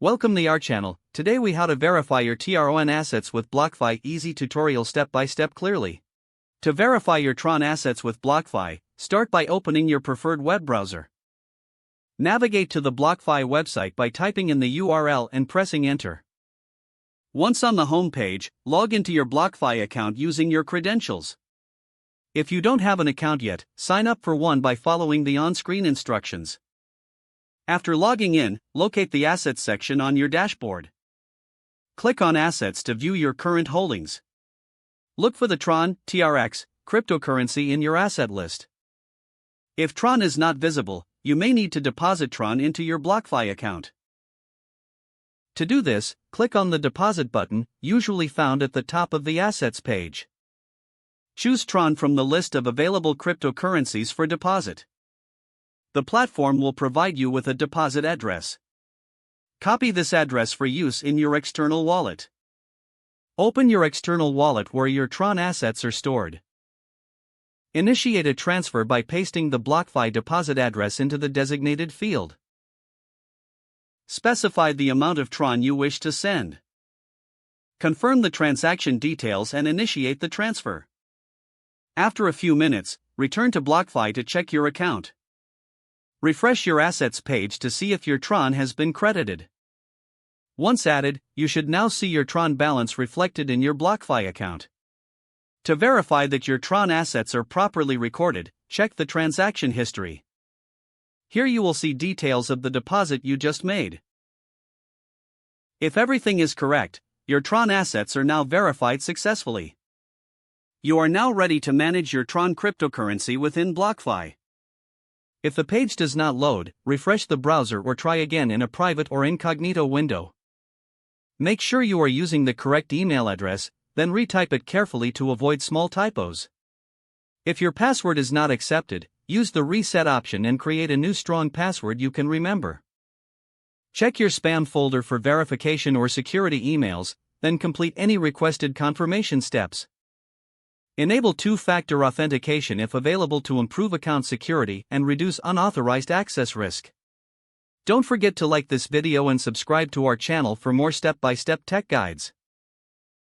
Welcome to our channel. Today we how to verify your TRON assets with BlockFi. Easy tutorial step by step clearly. To verify your TRON assets with BlockFi, start by opening your preferred web browser. Navigate to the BlockFi website by typing in the URL and pressing enter. Once on the home page, log into your BlockFi account using your credentials. If you don't have an account yet, sign up for one by following the on-screen instructions. After logging in, locate the Assets section on your dashboard. Click on Assets to view your current holdings. Look for the TRON, TRX, cryptocurrency in your asset list. If TRON is not visible, you may need to deposit TRON into your BlockFi account. To do this, click on the Deposit button, usually found at the top of the Assets page. Choose TRON from the list of available cryptocurrencies for deposit. The platform will provide you with a deposit address. Copy this address for use in your external wallet. Open your external wallet where your TRON assets are stored. Initiate a transfer by pasting the BlockFi deposit address into the designated field. Specify the amount of TRON you wish to send. Confirm the transaction details and initiate the transfer. After a few minutes, return to BlockFi to check your account. Refresh your assets page to see if your TRON has been credited. Once added, you should now see your TRON balance reflected in your BlockFi account. To verify that your TRON assets are properly recorded, check the transaction history. Here you will see details of the deposit you just made. If everything is correct, your TRON assets are now verified successfully. You are now ready to manage your TRON cryptocurrency within BlockFi. If the page does not load, refresh the browser or try again in a private or incognito window. Make sure you are using the correct email address, then retype it carefully to avoid small typos. If your password is not accepted, use the reset option and create a new strong password you can remember. Check your spam folder for verification or security emails, then complete any requested confirmation steps. Enable two-factor authentication if available to improve account security and reduce unauthorized access risk. Don't forget to like this video and subscribe to our channel for more step-by-step tech guides.